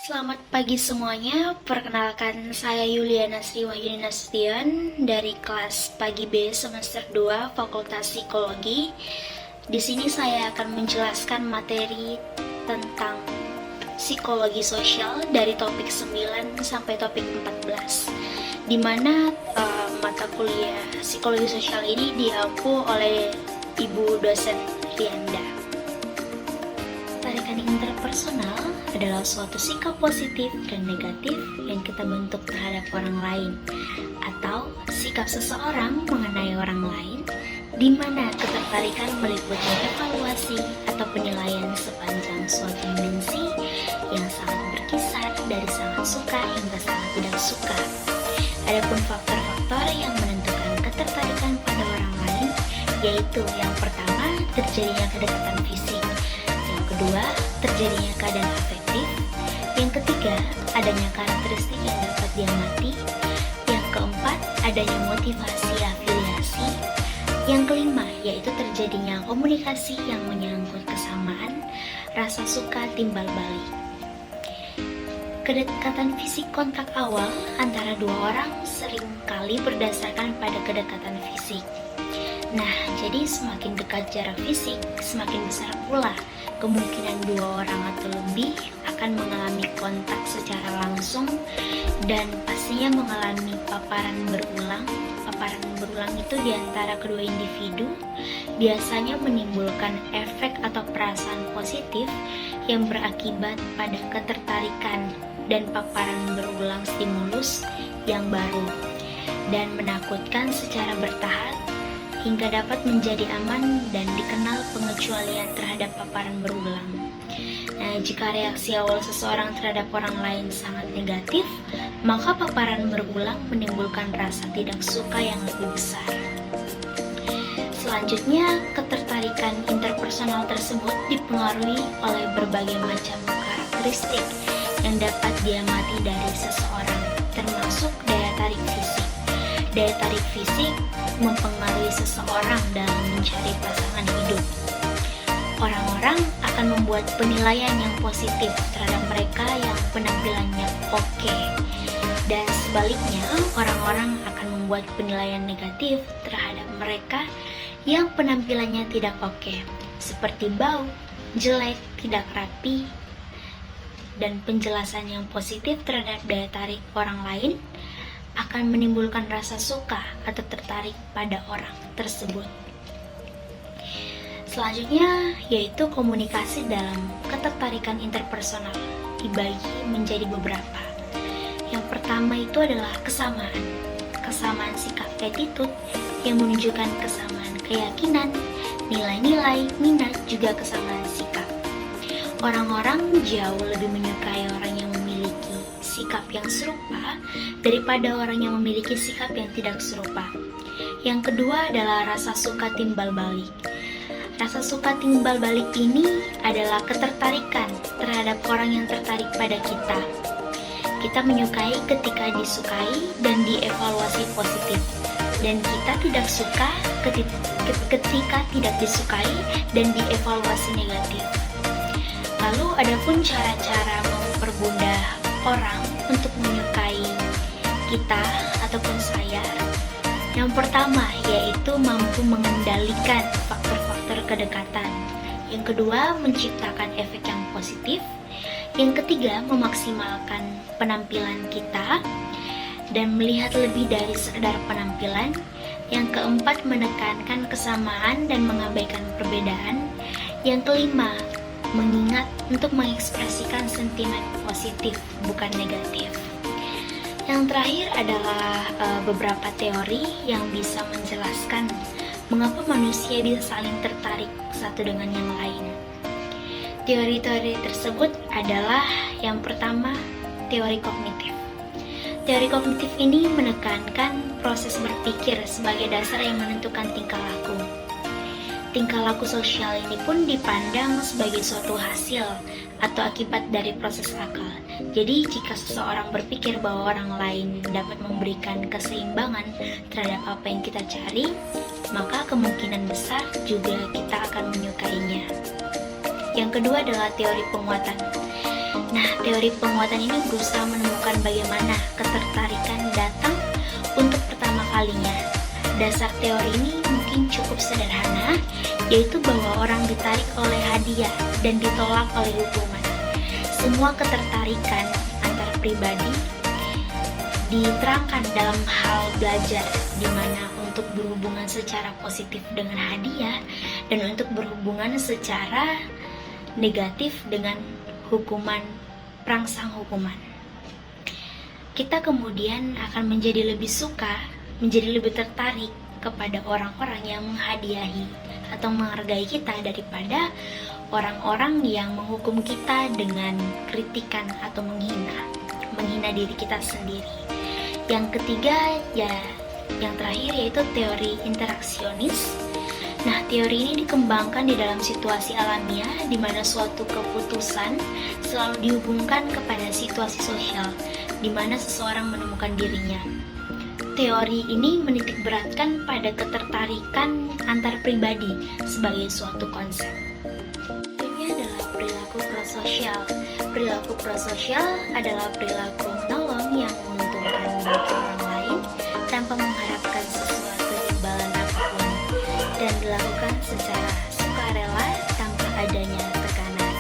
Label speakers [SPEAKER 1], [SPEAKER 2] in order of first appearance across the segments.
[SPEAKER 1] Selamat pagi semuanya, perkenalkan saya Yuliana Sriwahyuni Nasution dari kelas pagi B semester 2 Fakultas Psikologi. Di sini saya akan menjelaskan materi tentang psikologi sosial dari topik 9 sampai topik 14, di mana mata kuliah psikologi sosial ini diampu oleh Ibu dosen Rianda. Tarikan interpersonal adalah suatu sikap positif dan negatif yang kita bentuk terhadap orang lain, atau sikap seseorang mengenai orang lain, di mana ketertarikan meliputi evaluasi atau penilaian sepanjang suatu dimensi yang sangat berkisar dari sangat suka hingga sangat tidak suka. Adapun faktor-faktor yang menentukan ketertarikan pada orang lain, yaitu yang pertama, terjadinya kedekatan fisik, yang kedua, terjadinya keadaan afektif, yang ketiga, adanya karakteristik yang dapat diamati, yang keempat, adanya motivasi afiliasi, yang kelima, yaitu terjadinya komunikasi yang menyangkut kesamaan, rasa suka timbal balik. Kedekatan fisik kontak awal antara dua orang seringkali berdasarkan pada kedekatan fisik. Nah, jadi semakin dekat jarak fisik, semakin besar pula kemungkinan dua orang atau lebih akan mengalami kontak secara langsung dan pastinya mengalami paparan berulang. Paparan berulang itu di antara kedua individu biasanya menimbulkan efek atau perasaan positif yang berakibat pada ketertarikan dan paparan berulang stimulus yang baru dan menakutkan secara bertahap hingga dapat menjadi aman dan dikenal pengecualian terhadap paparan berulang. Nah, jika reaksi awal seseorang terhadap orang lain sangat negatif, maka paparan berulang menimbulkan rasa tidak suka yang lebih besar. Selanjutnya, ketertarikan interpersonal tersebut dipengaruhi oleh berbagai macam karakteristik yang dapat diamati dari seseorang, termasuk daya tarik fisik. Daya tarik fisik mempengaruhi seseorang dalam mencari pasangan hidup. Orang-orang akan membuat penilaian yang positif terhadap mereka yang penampilannya oke, dan sebaliknya orang-orang akan membuat penilaian negatif terhadap mereka yang penampilannya tidak oke, seperti bau, jelek, tidak rapi. Dan penjelasan yang positif terhadap daya tarik orang lain akan menimbulkan rasa suka atau tertarik pada orang tersebut. Selanjutnya yaitu komunikasi dalam ketertarikan interpersonal dibagi menjadi beberapa. Yang pertama itu adalah kesamaan. Kesamaan sikap attitude yang menunjukkan kesamaan keyakinan, nilai-nilai, minat, juga kesamaan sikap. Orang-orang jauh lebih menyukai orang yang memiliki sikap yang serupa daripada orang yang memiliki sikap yang tidak serupa. Yang kedua adalah rasa suka timbal balik. Rasa suka timbal balik ini adalah ketertarikan terhadap orang yang tertarik pada kita. Kita menyukai ketika disukai dan dievaluasi positif, dan kita tidak suka ketika tidak disukai dan dievaluasi negatif. Lalu adapun cara-cara mempermudah orang untuk menyukai kita ataupun saya. Yang pertama yaitu mampu mengendalikan faktor-faktor kedekatan. Yang kedua, menciptakan efek yang positif. Yang ketiga, memaksimalkan penampilan kita dan melihat lebih dari sekedar penampilan. Yang keempat, menekankan kesamaan dan mengabaikan perbedaan. Yang kelima, mengingat untuk mengekspresikan sentimen positif, bukan negatif. Yang terakhir adalah beberapa teori yang bisa menjelaskan mengapa manusia bisa saling tertarik satu dengan yang lain. Teori-teori tersebut adalah yang pertama, teori kognitif. Teori kognitif ini menekankan proses berpikir sebagai dasar yang menentukan tingkah laku. Tingkah laku sosial ini pun dipandang sebagai suatu hasil atau akibat dari proses akal. Jadi jika seseorang berpikir bahwa orang lain dapat memberikan keseimbangan terhadap apa yang kita cari, maka kemungkinan besar juga kita akan menyukainya. Yang kedua adalah teori penguatan. Nah, teori penguatan ini berusaha menemukan bagaimana ketertarikan datang untuk pertama kalinya. Dasar teori ini mungkin cukup sederhana, yaitu bahwa orang ditarik oleh hadiah dan ditolak oleh hukuman. Semua ketertarikan antar pribadi diterangkan dalam hal belajar, di mana untuk berhubungan secara positif dengan hadiah dan untuk berhubungan secara negatif dengan hukuman, perangsang hukuman. Kita kemudian akan menjadi lebih tertarik kepada orang-orang yang menghadiahi atau menghargai kita daripada orang-orang yang menghukum kita dengan kritikan atau menghina diri kita sendiri. Yang ketiga, yang terakhir yaitu teori interaksionis. Nah, teori ini dikembangkan di dalam situasi alamiah di mana suatu keputusan selalu dihubungkan kepada situasi sosial di mana seseorang menemukan dirinya. Teori ini menitikberatkan pada ketertarikan antar pribadi sebagai suatu konsep. Ini adalah perilaku prososial. Perilaku prososial adalah perilaku menolong yang menguntungkan bagi orang lain tanpa mengharapkan sesuatu imbalan apapun dan dilakukan secara sukarela tanpa adanya tekanan.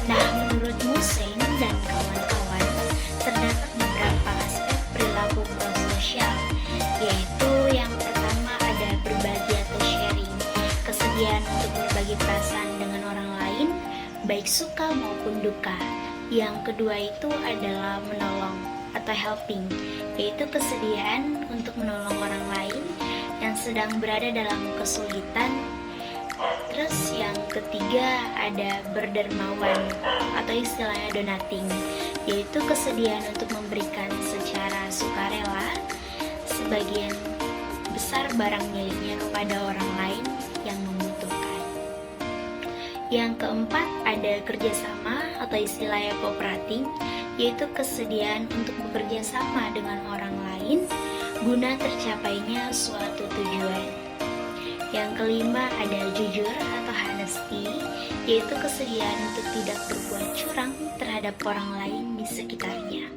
[SPEAKER 1] Nah, menurut Musain dan kawan-kawan, terdapat beberapa aspek perilaku prososial, yaitu yang pertama ada berbagi atau sharing, kesediaan untuk berbagi perasaan dengan orang lain, baik suka maupun duka. Yang kedua itu adalah menolong atau helping, yaitu kesediaan untuk menolong orang lain yang sedang berada dalam kesulitan. Terus yang ketiga ada berdermawan atau istilahnya donating, yaitu kesediaan untuk memberikan secara sukarela sebagian besar barang miliknya kepada orang lain yang membutuhkan. Yang keempat ada kerjasama atau istilahnya cooperating, yaitu kesediaan untuk bekerja sama dengan orang lain guna tercapainya suatu tujuan. Yang kelima ada jujur atau honesty, yaitu kesediaan untuk tidak berbuat curang terhadap orang lain di sekitarnya.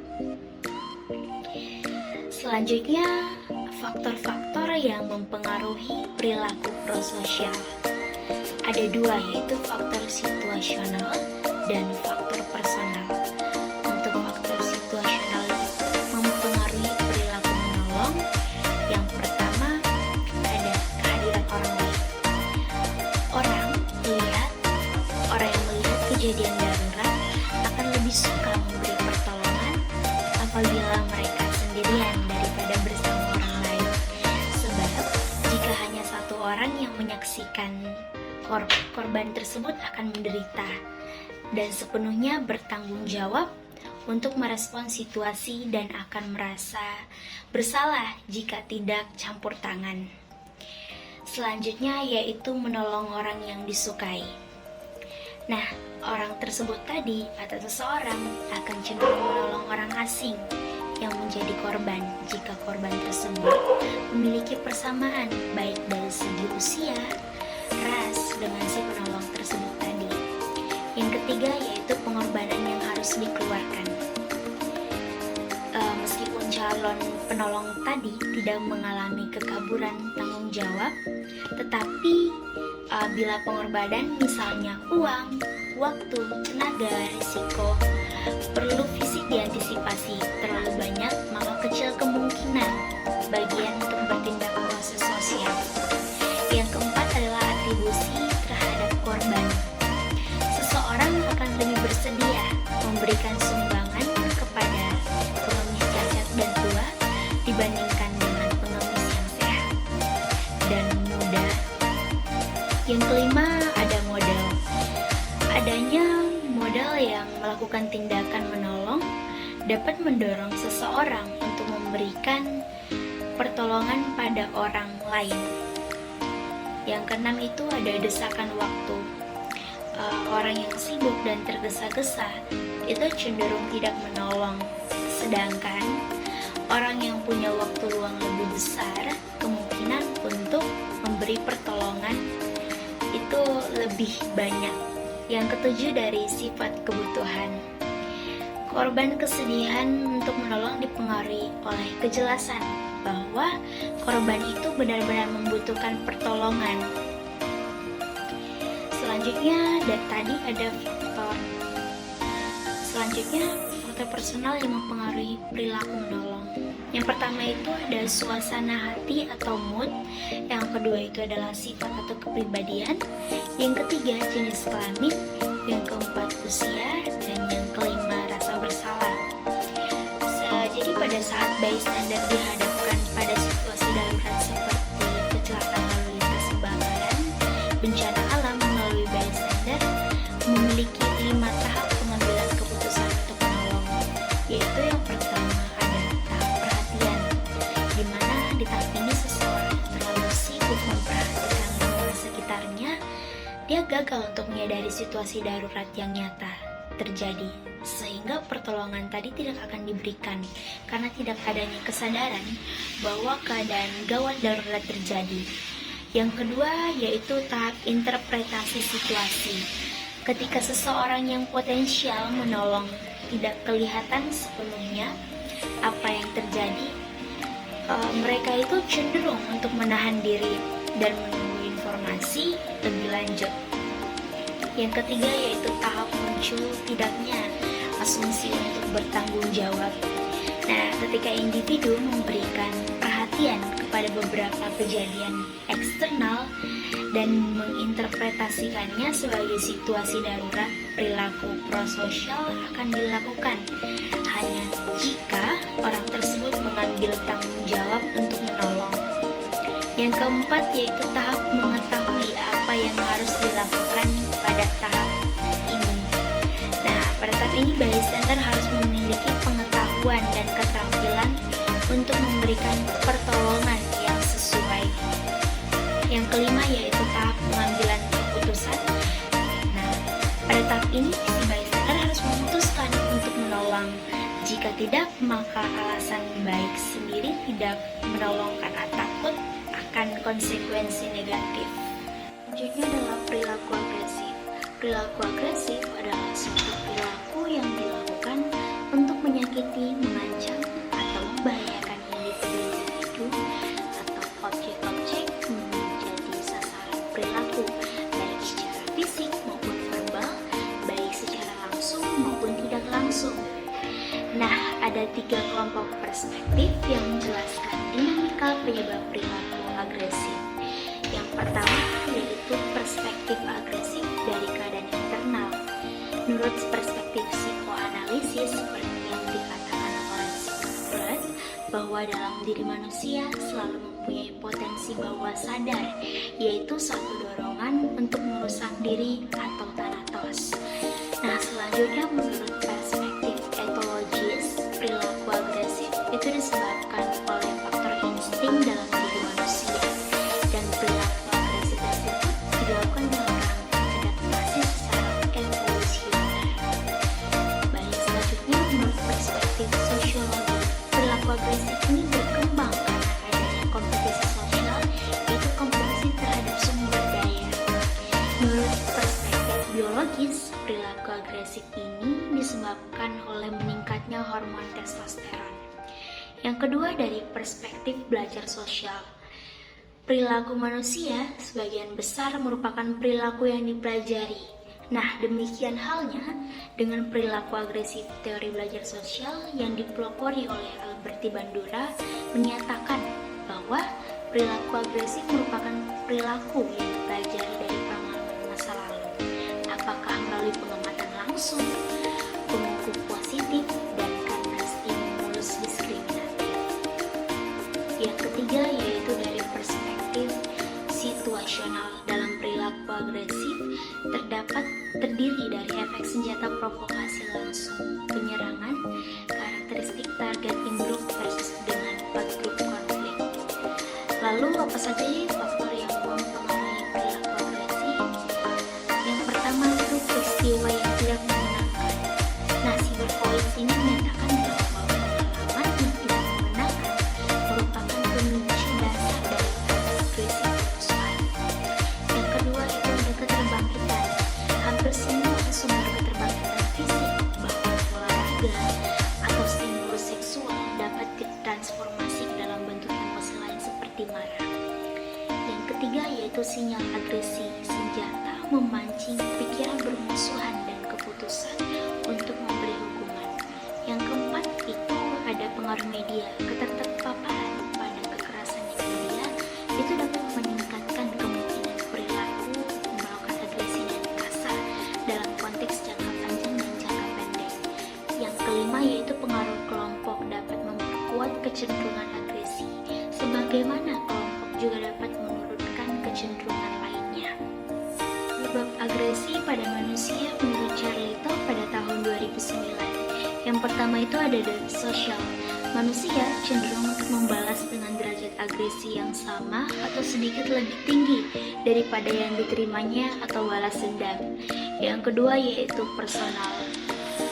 [SPEAKER 1] Selanjutnya, faktor-faktor yang mempengaruhi perilaku prososial. Ada dua, yaitu faktor situasional dan faktor personal. Untuk faktor situasional mempengaruhi perilaku menolong, yang pertama ada kehadiran orang lain. Orang yang melihat kejadian darurat akan lebih suka memberi pertolongan apabila mereka sendirian daripada bersama orang lain. Sebab jika hanya satu orang yang menyaksikan, korban tersebut akan menderita dan sepenuhnya bertanggung jawab untuk merespon situasi dan akan merasa bersalah jika tidak campur tangan. Selanjutnya yaitu menolong orang yang disukai. Nah, orang tersebut tadi atau seseorang akan cenderung menolong orang asing yang menjadi korban jika korban tersebut memiliki persamaan baik dari segi usia, ras dengan si penolong tersebut tadi. Yang ketiga yaitu pengorbanan yang harus dikeluarkan. Meskipun calon penolong tadi tidak mengalami kekaburan tanggung jawab, tetapi bila pengorbanan misalnya uang, waktu, tenaga, risiko perlu fisik diantisipasi terlalu banyak, maka kecil kemungkinan bagian untuk bertindak proses sosial. Yang keempat adalah atribusi terhadap korban. Seseorang akan lebih bersedia memberikan sumbangan kepada pengemis cacat dan tua dibandingkan dengan pengemis yang sehat dan muda. Yang kelima ada modal. Adanya modal yang melakukan tindakan menolong dapat mendorong seseorang untuk memberikan pertolongan pada orang lain. Yang keenam itu ada desakan waktu. Orang yang sibuk dan tergesa-gesa itu cenderung tidak menolong, sedangkan orang yang punya waktu luang lebih besar kemungkinan untuk memberi pertolongan itu lebih banyak. Yang ketujuh dari sifat kebutuhan. Korban kesedihan untuk menolong dipengaruhi oleh kejelasan bahwa korban itu benar-benar membutuhkan pertolongan. Selanjutnya, faktor personal yang mempengaruhi perilaku menolong. Yang pertama itu ada suasana hati atau mood. Yang kedua itu adalah sifat atau kepribadian. Yang ketiga jenis kelamin. Yang keempat usia. Dan yang kelima rasa bersalah. Jadi pada saat bystander dihadapkan pada situasi darurat seperti kecelakaan lalu lintas, kebakaran, bencana alam, melalui bystander memiliki 5 tahap pengambilan keputusan untuk menolong, yaitu yang pertama ada tahap perhatian, di mana di tahap ini seseorang terlalu sibuk memperhatikan lingkungan sekitarnya, dia gagal untuk menyadari situasi darurat yang nyata terjadi, sehingga pertolongan tadi tidak akan diberikan karena tidak adanya kesadaran bahwa keadaan gawat darurat terjadi. Yang kedua yaitu tahap interpretasi situasi. Ketika seseorang yang potensial menolong tidak kelihatan sepenuhnya apa yang terjadi, mereka itu cenderung untuk menahan diri dan menunggu informasi lebih lanjut. Yang ketiga yaitu tahap muncul tidaknya asumsi untuk bertanggung jawab. Nah, ketika individu memberikan perhatian kepada beberapa kejadian eksternal dan menginterpretasikannya sebagai situasi darurat, perilaku prososial akan dilakukan hanya jika orang tersebut mengambil tanggung jawab untuk menolong. Yang keempat yaitu tahap mengetahui apa yang harus dilakukan pada tahap ini. Nah, pada tahap ini bystander harus memiliki pengetahuan dan keterampilan untuk memberikan pertolongan yang sesuai. Yang kelima yaitu tahap pengambilan keputusan. Nah, pada tahap ini si bystander harus memutuskan untuk menolong. Jika tidak, maka alasan baik sendiri tidak menolong karena takut akan konsekuensi negatif. Selanjutnya adalah perilaku agresif. Perilaku agresif adalah suatu perilaku yang dilakukan untuk menyakiti, mengancam, atau membahayakan individu atau objek-objek menjadi sasaran perilaku, baik secara fisik maupun verbal, baik secara langsung maupun tidak langsung. Nah, ada 3 kelompok perspektif yang menjelaskan dinamika penyebab perilaku agresif. Yang pertama yaitu perspektif agresif dari keadaan internal. Menurut perspektif psikoanalisis seperti yang dikatakan oleh Sigmund Freud, bahwa dalam diri manusia selalu mempunyai potensi bawah sadar, yaitu suatu dorongan untuk merusak diri atau thanatos. Nah, selanjutnya menurut perspektif etologis, perilaku agresif itu disebabkan oleh faktor insting dalam diri manusia, dan perilaku agresif tersebut dilakukan dalam rangka adaptasi secara evolusioner. Baik, selanjutnya menurut perspektif sosiologi, perilaku agresif ini berkembang karena adanya kompetisi sosial, yaitu kompetisi terhadap sumber daya. Menurut perspektif biologis, perilaku agresif ini disebabkan oleh meningkatnya hormon testosteron. Yang kedua dari perspektif belajar sosial. Perilaku manusia sebagian besar merupakan perilaku yang dipelajari. Nah, demikian halnya dengan perilaku agresif. Teori belajar sosial yang dipelopori oleh Alberti Bandura menyatakan bahwa perilaku agresif merupakan perilaku yang dipelajari dari pengalaman masa lalu. Apakah melalui pengamatan langsung, pengukur positif, dan karena stimulus diskriminatif. Yang ketiga yaitu dari perspektif situasional. Dalam perilaku agresif terdiri dari efek senjata provokasi langsung, penyerangan, karakteristik targeting group versus dengan grup konflik. Lalu apa saja faktor yang mempengaruhi perilaku agresif? Yang pertama itu peristiwa yang tidak menyenangkan. Nah, Cybervoice ini menyatakan bahwa pengalaman yang tidak menyenangkan merupakan pemicu dasar dari agresivitas. Yang kedua itu ada keterbangkitan. Hampir semua sumber keterbangkitan fisik, bahkan olahraga, hati marah. Yang ketiga yaitu sinyal agresi senjata memancing pikiran bermusuhan dan keputusan untuk memberi hukuman. Yang keempat itu ada pengaruh media. Keterpaparan pada kekerasan di media itu dapat meningkatkan kemungkinan perilaku melakukan agresi dan kasar dalam konteks jangka panjang dan jangka pendek. Yang kelima yaitu pengaruh kelompok dapat memperkuat kecenderungan agresi, sebagaimana kelompok juga dapat menurunkan kecenderungan lainnya. Penyebab agresi pada manusia menurut Charlito pada tahun 2009. Yang pertama itu ada dari sosial. Manusia cenderung untuk membalas dengan derajat agresi yang sama atau sedikit lebih tinggi daripada yang diterimanya atau balas dendam. Yang kedua yaitu personal.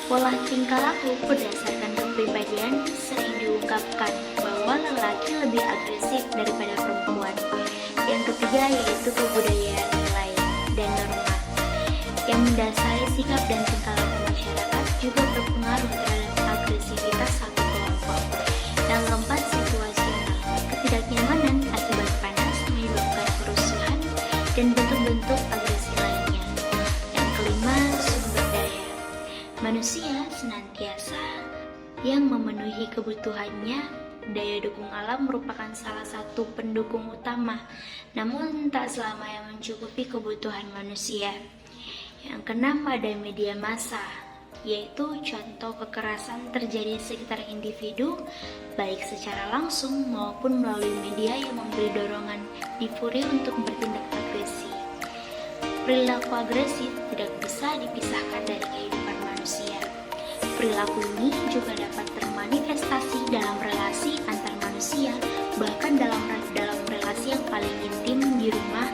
[SPEAKER 1] Pola tingkah laku berdasarkan kepribadian sering diungkapkan bahwa lelaki lebih agresif daripada perempuan. Yang ketiga yaitu kebudayaan nilai dan norma yang mendasari sikap dan tingkah laku masyarakat juga berpengaruh terhadap agresivitas satu kelompok. Yang keempat situasional, ketidaknyamanan akibat panas menyebabkan kerusuhan dan bentuk-bentuk agresi lainnya. Yang kelima sumber daya, manusia senantiasa yang memenuhi kebutuhannya. Daya dukung alam merupakan salah satu pendukung utama, namun tak selama yang mencukupi kebutuhan manusia. Yang keenam ada media massa, yaitu contoh kekerasan terjadi di sekitar individu, baik secara langsung maupun melalui media yang memberi dorongan difuri untuk bertindak agresi. Perilaku agresif tidak bisa dipisahkan dari kehidupan manusia. Perilaku ini juga dapat termanifestasi dalam relasi antar manusia, bahkan dalam relasi yang paling intim di rumah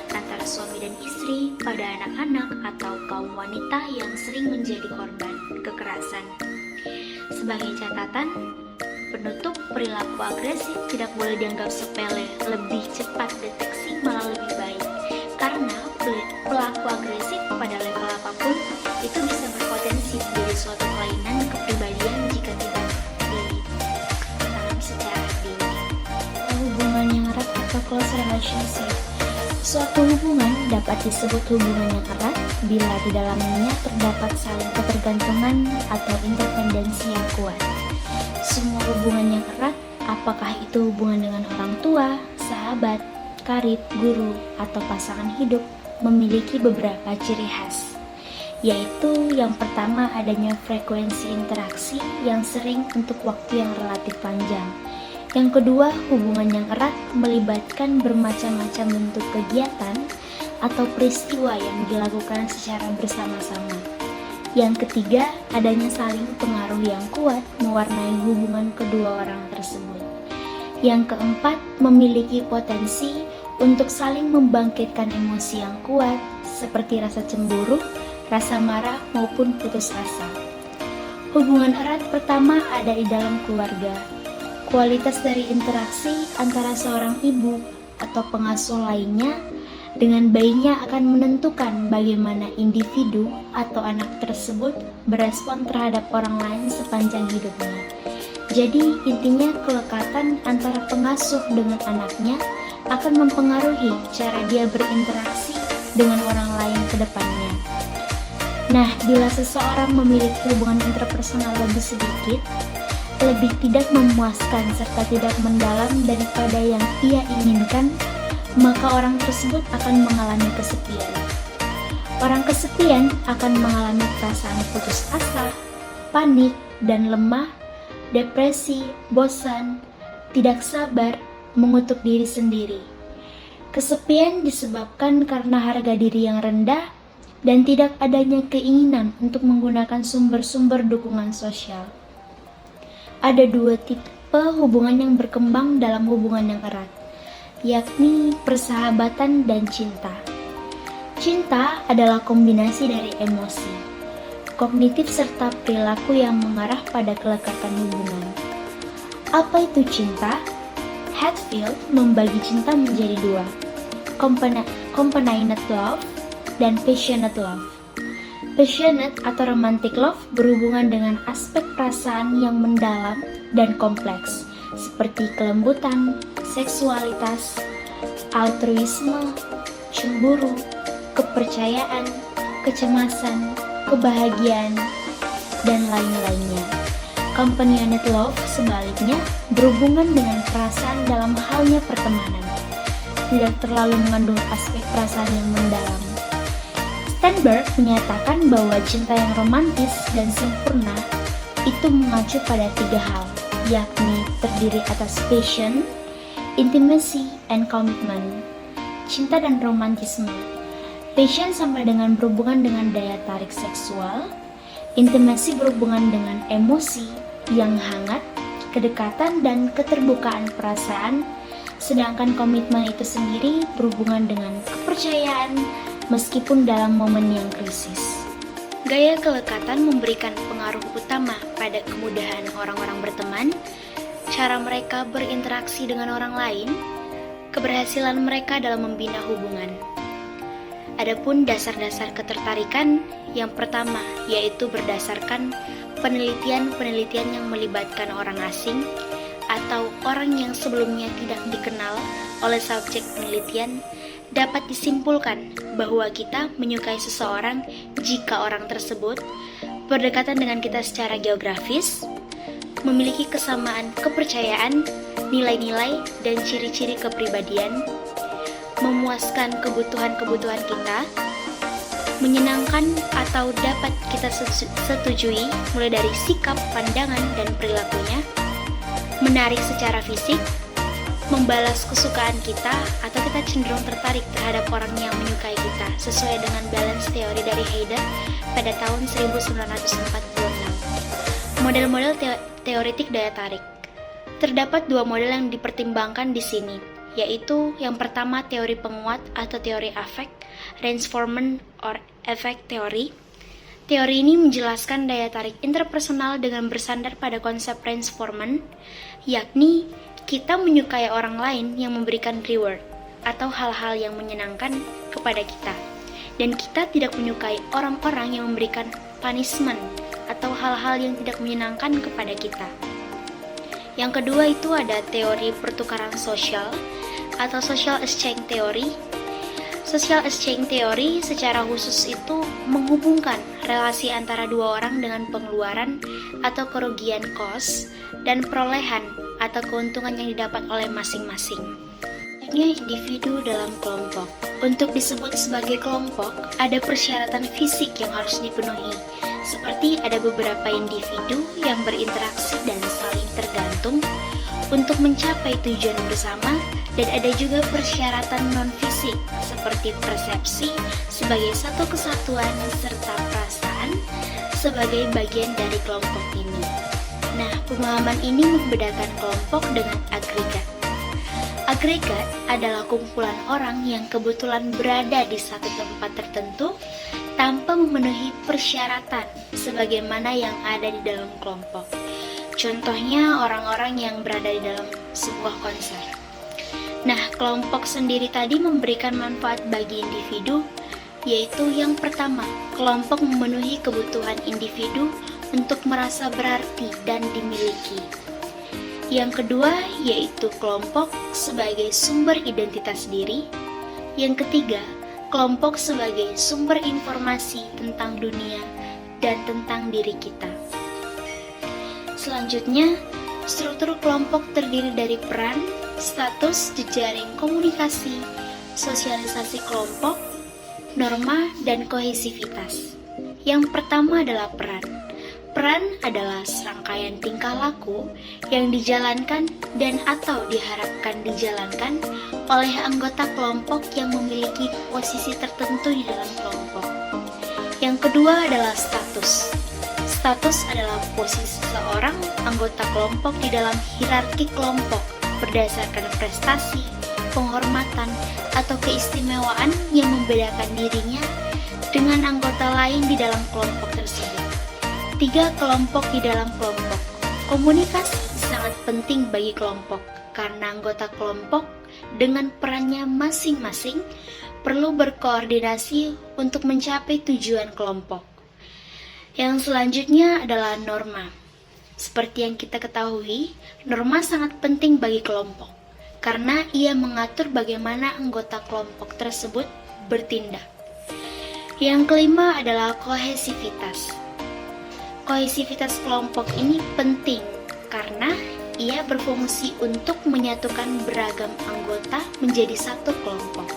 [SPEAKER 1] antara suami dan istri, pada anak-anak atau kaum wanita yang sering menjadi korban kekerasan. Sebagai catatan, penutup perilaku agresif tidak boleh dianggap sepele, lebih cepat deteksi malah lebih baik. Karena pelaku agresif pada level apapun itu bisa berpotensi menjadi suatu kelainan kepribadian jika tidak ditangani secara dini. Hubungan yang erat atau close relationship. Suatu hubungan dapat disebut hubungan yang erat bila di dalamnya terdapat saling ketergantungan atau interdependensi yang kuat. Semua hubungan yang erat, apakah itu hubungan dengan orang tua, sahabat, karib, guru, atau pasangan hidup, memiliki beberapa ciri khas, yaitu yang pertama adanya frekuensi interaksi yang sering untuk waktu yang relatif panjang. Yang kedua, hubungan yang erat melibatkan bermacam-macam bentuk kegiatan atau peristiwa yang dilakukan secara bersama-sama. Yang ketiga, adanya saling pengaruh yang kuat mewarnai hubungan kedua orang tersebut. Yang keempat, memiliki potensi untuk saling membangkitkan emosi yang kuat seperti rasa cemburu, rasa marah, maupun putus asa. Hubungan erat pertama ada di dalam keluarga. Kualitas dari interaksi antara seorang ibu atau pengasuh lainnya dengan bayinya akan menentukan bagaimana individu atau anak tersebut berespon terhadap orang lain sepanjang hidupnya. Jadi intinya kelekatan antara pengasuh dengan anaknya akan mempengaruhi cara dia berinteraksi dengan orang lain ke depannya. Nah, bila seseorang memiliki hubungan interpersonal lebih sedikit, lebih tidak memuaskan serta tidak mendalam daripada yang ia inginkan, maka orang tersebut akan mengalami kesepian. Orang kesepian akan mengalami perasaan putus asa, panik, dan lemah, depresi, bosan, tidak sabar, mengutuk diri sendiri. Kesepian disebabkan karena harga diri yang rendah dan tidak adanya keinginan untuk menggunakan sumber-sumber dukungan sosial. Ada dua tipe hubungan yang berkembang dalam hubungan yang erat, yakni persahabatan dan cinta. Cinta adalah kombinasi dari emosi, kognitif serta perilaku yang mengarah pada kelekatan hubungan. Apa itu cinta? Hatfield membagi cinta menjadi dua, compassionate love dan passionate love. Passionate atau romantic love berhubungan dengan aspek perasaan yang mendalam dan kompleks, seperti kelembutan, seksualitas, altruisme, cemburu, kepercayaan, kecemasan, kebahagiaan, dan lain-lainnya. Companionate love sebaliknya berhubungan dengan perasaan dalam halnya pertemanan, tidak terlalu mengandung aspek perasaan yang mendalam. Sternberg menyatakan bahwa cinta yang romantis dan sempurna itu mengacu pada 3 hal, yakni terdiri atas passion, intimacy, and commitment. Cinta dan romantisme. Passion sama dengan berhubungan dengan daya tarik seksual, intimacy berhubungan dengan emosi yang hangat, kedekatan, dan keterbukaan perasaan, sedangkan komitmen itu sendiri berhubungan dengan kepercayaan meskipun dalam momen yang krisis. Gaya kelekatan memberikan pengaruh utama pada kemudahan orang-orang berteman, cara mereka berinteraksi dengan orang lain, keberhasilan mereka dalam membina hubungan. Adapun dasar-dasar ketertarikan, yang pertama yaitu berdasarkan penelitian-penelitian yang melibatkan orang asing atau orang yang sebelumnya tidak dikenal oleh subjek penelitian, dapat disimpulkan bahwa kita menyukai seseorang jika orang tersebut berdekatan dengan kita secara geografis, memiliki kesamaan kepercayaan, nilai-nilai, dan ciri-ciri kepribadian, memuaskan kebutuhan-kebutuhan kita, menyenangkan atau dapat kita setujui mulai dari sikap, pandangan, dan perilakunya, menarik secara fisik, membalas kesukaan kita, atau kita cenderung tertarik terhadap orang yang menyukai kita sesuai dengan balance teori dari Heider pada tahun 1946. Model-model teoretik daya tarik. Terdapat 2 model yang dipertimbangkan di sini, yaitu yang pertama teori penguat atau teori afek, reinforcement or effect theory. Teori ini menjelaskan daya tarik interpersonal dengan bersandar pada konsep reinforcement, yakni kita menyukai orang lain yang memberikan reward atau hal-hal yang menyenangkan kepada kita, dan kita tidak menyukai orang-orang yang memberikan punishment atau hal-hal yang tidak menyenangkan kepada kita. Yang kedua itu ada teori pertukaran sosial atau social exchange theory. Social exchange theory secara khusus itu menghubungkan relasi antara 2 orang dengan pengeluaran atau kerugian cost dan perolehan atau keuntungan yang didapat oleh masing-masing. Individu dalam kelompok. Untuk disebut sebagai kelompok, ada persyaratan fisik yang harus dipenuhi, seperti ada beberapa individu yang berinteraksi dan saling tergantung untuk mencapai tujuan bersama, dan ada juga persyaratan non-fisik seperti persepsi sebagai satu kesatuan serta perasaan sebagai bagian dari kelompok ini. Nah, pemahaman ini membedakan kelompok dengan agregat. Agregat adalah kumpulan orang yang kebetulan berada di satu tempat tertentu tanpa memenuhi persyaratan sebagaimana yang ada di dalam kelompok. Contohnya orang-orang yang berada di dalam sebuah konser. Nah, kelompok sendiri tadi memberikan manfaat bagi individu, yaitu yang pertama, kelompok memenuhi kebutuhan individu untuk merasa berarti dan dimiliki. Yang kedua, yaitu kelompok sebagai sumber identitas diri. Yang ketiga, kelompok sebagai sumber informasi tentang dunia dan tentang diri kita. Selanjutnya, struktur kelompok terdiri dari peran, status, jejaring komunikasi, sosialisasi kelompok, norma, dan kohesivitas. Yang pertama adalah peran. Peran adalah serangkaian tingkah laku yang dijalankan dan atau diharapkan dijalankan oleh anggota kelompok yang memiliki posisi tertentu di dalam kelompok. Yang kedua adalah status. Status adalah posisi seseorang anggota kelompok di dalam hierarki kelompok berdasarkan prestasi, penghormatan, atau keistimewaan yang membedakan dirinya dengan anggota lain di dalam kelompok tersebut. 3. Kelompok di dalam kelompok. Komunikasi sangat penting bagi kelompok karena anggota kelompok dengan perannya masing-masing perlu berkoordinasi untuk mencapai tujuan kelompok. Yang selanjutnya adalah norma. Seperti yang kita ketahui, norma sangat penting bagi kelompok karena ia mengatur bagaimana anggota kelompok tersebut bertindak. Yang kelima adalah kohesivitas. Kohesivitas kelompok ini penting karena ia berfungsi untuk menyatukan beragam anggota menjadi satu kelompok.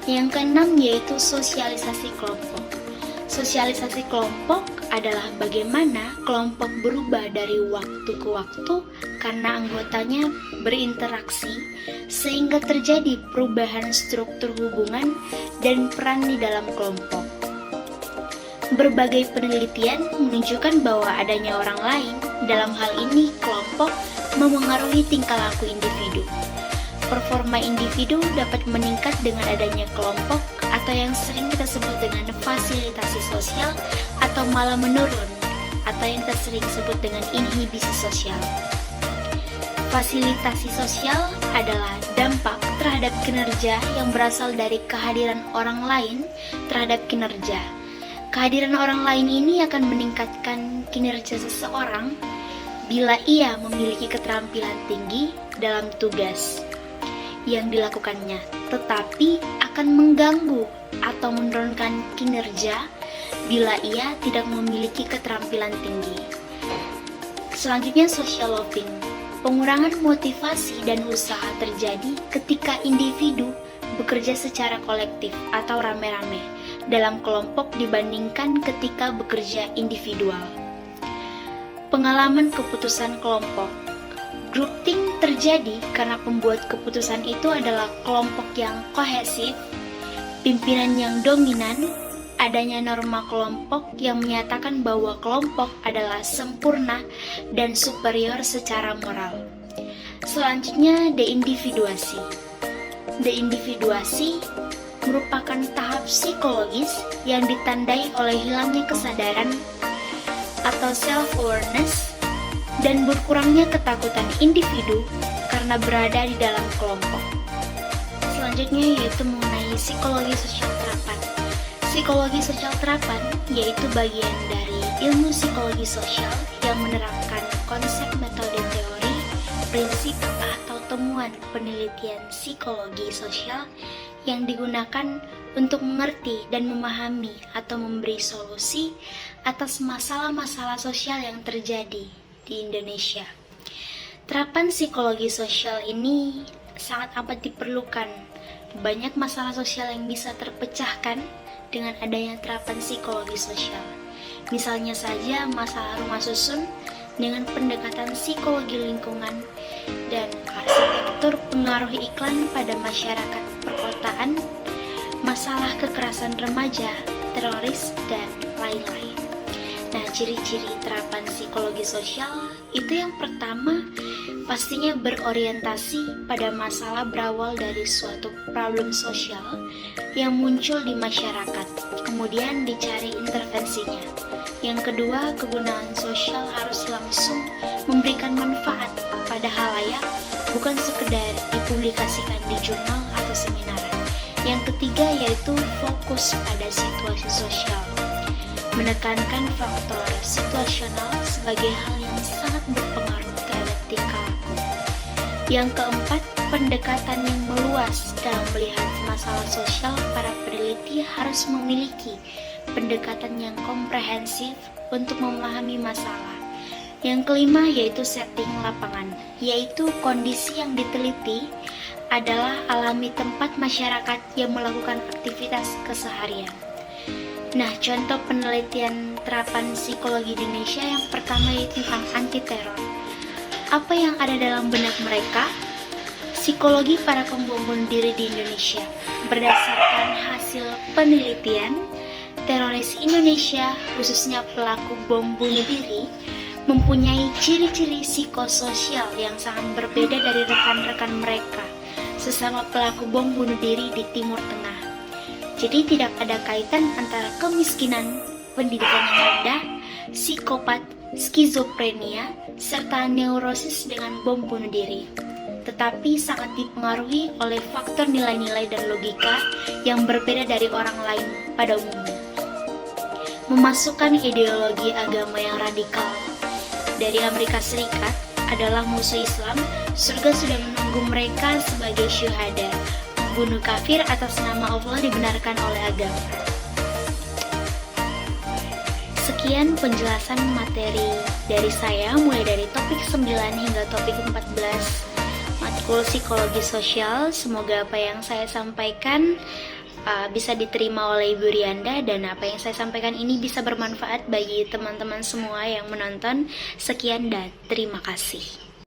[SPEAKER 1] Yang keenam yaitu sosialisasi kelompok. Sosialisasi kelompok adalah bagaimana kelompok berubah dari waktu ke waktu karena anggotanya berinteraksi sehingga terjadi perubahan struktur hubungan dan peran di dalam kelompok. Berbagai penelitian menunjukkan bahwa adanya orang lain, dalam hal ini kelompok, memengaruhi tingkah laku individu. Performa individu dapat meningkat dengan adanya kelompok atau yang sering kita sebut dengan fasilitasi sosial atau malah menurun atau yang kita sering sebut dengan inhibisi sosial. Fasilitasi sosial adalah dampak terhadap kinerja yang berasal dari kehadiran orang lain terhadap kinerja. Kehadiran orang lain ini akan meningkatkan kinerja seseorang bila ia memiliki keterampilan tinggi dalam tugas yang dilakukannya, tetapi akan mengganggu atau menurunkan kinerja bila ia tidak memiliki keterampilan tinggi. Selanjutnya, social loafing. Pengurangan motivasi dan usaha terjadi ketika individu bekerja secara kolektif atau rame-rame dalam kelompok dibandingkan ketika bekerja individual. Pengalaman keputusan kelompok. Groupthink terjadi karena pembuat keputusan itu adalah kelompok yang kohesif, pimpinan yang dominan, adanya norma kelompok yang menyatakan bahwa kelompok adalah sempurna dan superior secara moral. Selanjutnya, deindividuasi. Deindividuasi merupakan tahap psikologis yang ditandai oleh hilangnya kesadaran atau self-awareness dan berkurangnya ketakutan individu karena berada di dalam kelompok. Selanjutnya yaitu mengenai psikologi sosial terapan. Psikologi sosial terapan yaitu bagian dari ilmu psikologi sosial yang menerapkan konsep metode teori, prinsip atau temuan penelitian psikologi sosial yang digunakan untuk mengerti dan memahami atau memberi solusi atas masalah-masalah sosial yang terjadi di Indonesia. Terapan psikologi sosial ini sangat amat diperlukan. Banyak masalah sosial yang bisa terpecahkan dengan adanya terapan psikologi sosial. Misalnya saja masalah rumah susun dengan pendekatan psikologi lingkungan dan arsitektur pengaruh iklan pada masyarakat perkotaan, masalah kekerasan remaja, teroris, dan lain-lain. Nah, ciri-ciri terapan psikologi sosial itu yang pertama pastinya berorientasi pada masalah berawal dari suatu problem sosial yang muncul di masyarakat, kemudian dicari intervensinya. Yang kedua, kegunaan sosial harus langsung memberikan manfaat pada halayak, bukan sekedar dipublikasikan di jurnal atau seminar. Yang ketiga yaitu fokus pada situasi sosial, menekankan faktor situasional sebagai hal yang sangat berpengaruh terhadap tingkah laku. Yang keempat, pendekatan yang meluas dalam melihat masalah sosial. Para peneliti harus memiliki pendekatan yang komprehensif untuk memahami masalah. Yang kelima yaitu setting lapangan, yaitu kondisi yang diteliti adalah alami tempat masyarakat yang melakukan aktivitas keseharian. Nah, contoh penelitian terapan psikologi di Indonesia yang pertama yaitu tentang anti-teror. Apa yang ada dalam benak mereka? Psikologi para pembom bunuh diri di Indonesia. Berdasarkan hasil penelitian, teroris Indonesia, khususnya pelaku bom bunuh diri, mempunyai ciri-ciri psikososial yang sangat berbeda dari rekan-rekan mereka sesama pelaku bom bunuh diri di Timur Tengah. Jadi tidak ada kaitan antara kemiskinan, pendidikan yang rendah, psikopat, skizofrenia, serta neurosis dengan bom bunuh diri. Tetapi sangat dipengaruhi oleh faktor nilai-nilai dan logika yang berbeda dari orang lain pada umumnya. Memasukkan ideologi agama yang radikal dari Amerika Serikat adalah musuh Islam, surga sudah menunggu menanggung mereka sebagai syuhada. Membunuh kafir atas nama Allah dibenarkan oleh agama. Sekian penjelasan materi dari saya, mulai dari topik 9 hingga topik 14 matkul psikologi sosial. Semoga apa yang saya sampaikan bisa diterima oleh Ibu Rianda, dan apa yang saya sampaikan ini bisa bermanfaat bagi teman-teman semua yang menonton. Sekian dan terima kasih.